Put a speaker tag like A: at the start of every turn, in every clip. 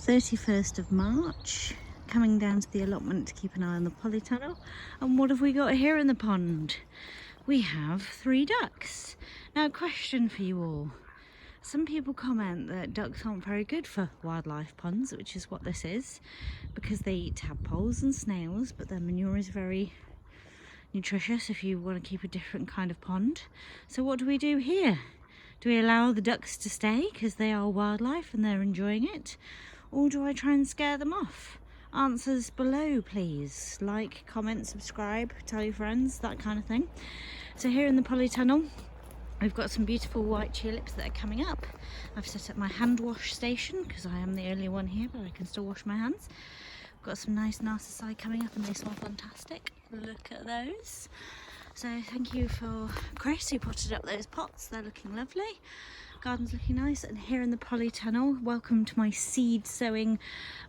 A: 31st of March, coming down to the allotment to keep an eye on the polytunnel. And what have we got here in the pond? We have 3 ducks. Now, a question for you all. Some people comment that ducks aren't very good for wildlife ponds, which is what this is, because they eat tadpoles and snails, but their manure is very nutritious if you want to keep a different kind of pond. So what do we do here? Do we allow the ducks to stay because they are wildlife and they're enjoying it? Or do I try and scare them off? Answers below, please. Like, comment, subscribe, tell your friends, that kind of thing. So here in the polytunnel, we've got some beautiful white tulips that are coming up. I've set up my hand wash station because I am the only one here, but I can still wash my hands. I've got some nice narcissi coming up and they smell fantastic. Look at those. So thank you for Chris who potted up those pots. They're looking lovely. Garden's looking nice. And here in the polytunnel, welcome to my seed sowing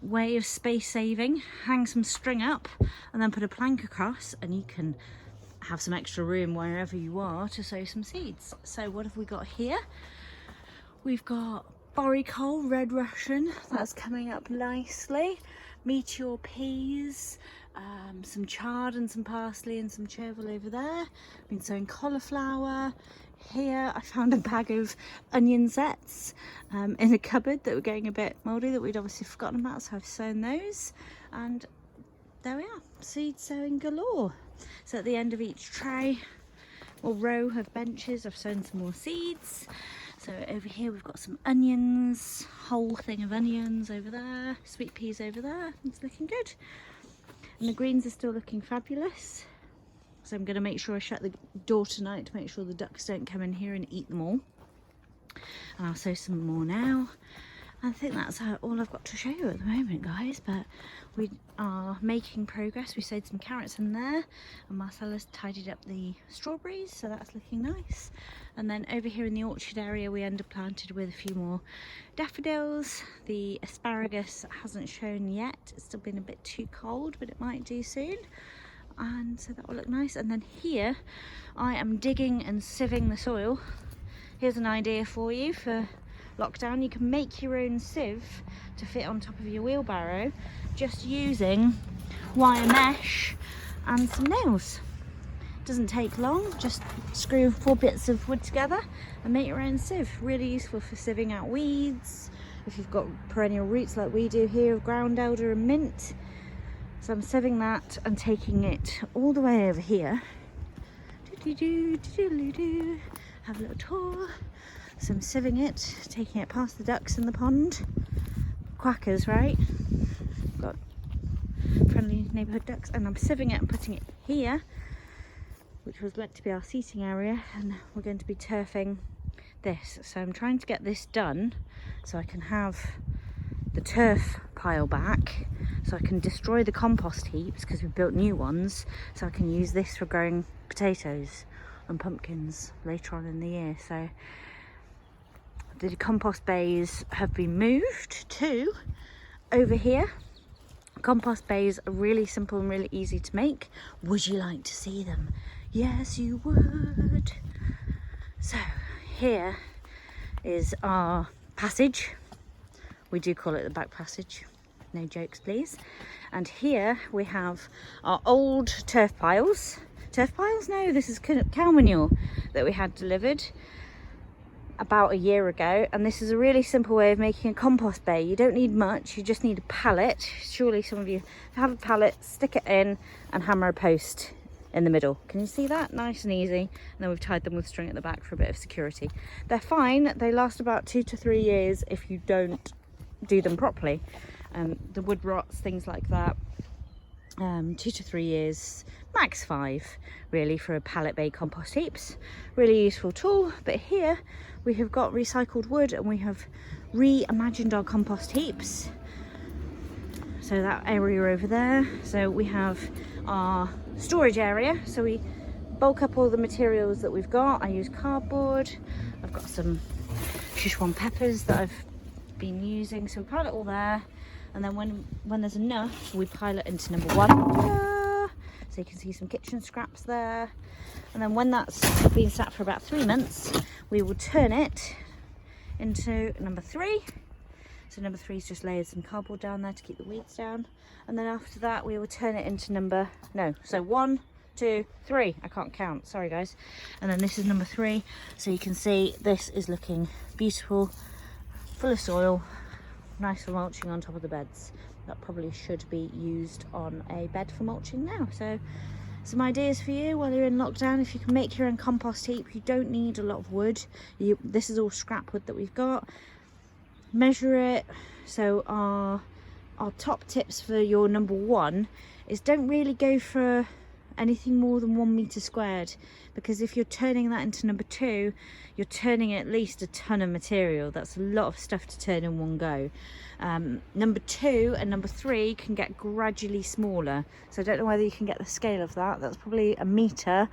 A: way of space saving. Hang some string up and then put a plank across and you can have some extra room wherever you are to sow some seeds. So what have we got here? We've got borecole, red Russian, that's coming up nicely. Meteor peas, some chard and some parsley and some chervil over there. Been sowing cauliflower. Here I found a bag of onion sets in a cupboard that were getting a bit mouldy that we'd obviously forgotten about, so I've sown those. And there we are, seed sowing galore. So at the end of each tray or row of benches I've sown some more seeds. So over here we've got some onions, whole thing of onions over there, sweet peas over there. It's looking good. And the greens are still looking fabulous. So I'm going to make sure I shut the door tonight to make sure the ducks don't come in here and eat them all. And I'll sow some more now. I think that's all I've got to show you at the moment, guys, but we are making progress. We sowed some carrots in there and Marcella's tidied up the strawberries, so that's looking nice. And then over here in the orchard area we underplanted with a few more daffodils. The asparagus hasn't shown yet, it's still been a bit too cold, but it might do soon. And so that will look nice. And then here I am digging and sieving the soil. Here's an idea for you for lockdown. You can make your own sieve to fit on top of your wheelbarrow just using wire mesh and some nails. Doesn't take long, just screw 4 bits of wood together and make your own sieve. Really useful for sieving out weeds if you've got perennial roots like we do here of ground elder and mint. So I'm sieving that and taking it all the way over here. Have a little tour. So I'm sieving it, taking it past the ducks in the pond. Quackers, right? Got friendly neighbourhood ducks. And I'm sieving it and putting it here, which was meant to be our seating area. And we're going to be turfing this. So I'm trying to get this done so I can have the turf pile back, so I can destroy the compost heaps because we've built new ones, so I can use this for growing potatoes and pumpkins later on in the year. So the compost bays have been moved to over here. Compost bays are really simple and really easy to make. Would you like to see them? Yes, you would. So here is our passage. We do call it the back passage. No jokes, please. And here we have our old turf piles. Turf piles? No, this is cow manure that we had delivered about a year ago. And this is a really simple way of making a compost bay. You don't need much, you just need a pallet. Surely some of you have a pallet, stick it in and hammer a post in the middle. Can you see that? Nice and easy. And then we've tied them with string at the back for a bit of security. They're fine. They last about 2 to 3 years if you don't do them properly. The wood rots, things like that. 2 to 3 years, max 5 really for a pallet bay compost heaps. Really useful tool. But here we have got recycled wood and we have reimagined our compost heaps. So that area over there. So we have our storage area. So we bulk up all the materials that we've got. I use cardboard. I've got some Sichuan peppers that I've been using. So we pile it all there. And then when there's enough, we pile it into number 1. So you can see some kitchen scraps there. And then when that's been sat for about 3 months, we will turn it into number 3. So number 3 is just layered some cardboard down there to keep the weeds down. And then after that, we will turn it into so 1, 2, 3. I can't count, sorry guys. And then this is number 3. So you can see this is looking beautiful, full of soil, nice for mulching on top of the beds. That probably should be used on a bed for mulching now. So some ideas for you while you're in lockdown. If you can make your own compost heap, you don't need a lot of wood. This is all scrap wood that we've got. Measure it. So our top tips for your number 1 is don't really go for anything more than 1 meter squared, because if you're turning that into number 2, you're turning at least a ton of material. That's a lot of stuff to turn in one go. Number 2 and number 3 can get gradually smaller, so I don't know whether you can get the scale of that. That's probably a meter,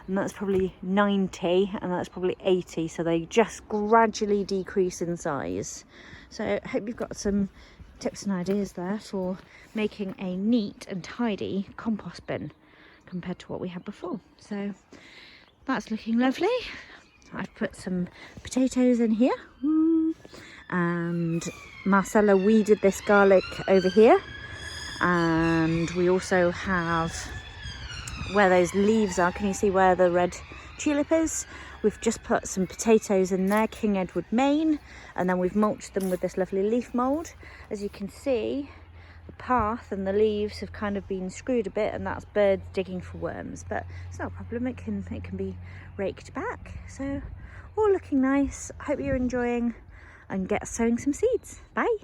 A: and that's probably 90, and that's probably 80, so they just gradually decrease in size. So I hope you've got some tips and ideas there for making a neat and tidy compost bin compared to what we had before. So that's looking lovely. I've put some potatoes in here, and Marcella weeded this garlic over here, and we also have where those leaves are, can you see where the red tulip is? We've just put some potatoes in there, King Edward Maine, and then we've mulched them with this lovely leaf mould. As you can see, the path and the leaves have kind of been screwed a bit, and that's birds digging for worms, but it's not a problem. It can be raked back. So all looking nice. I hope you're enjoying, and get sowing some seeds. Bye.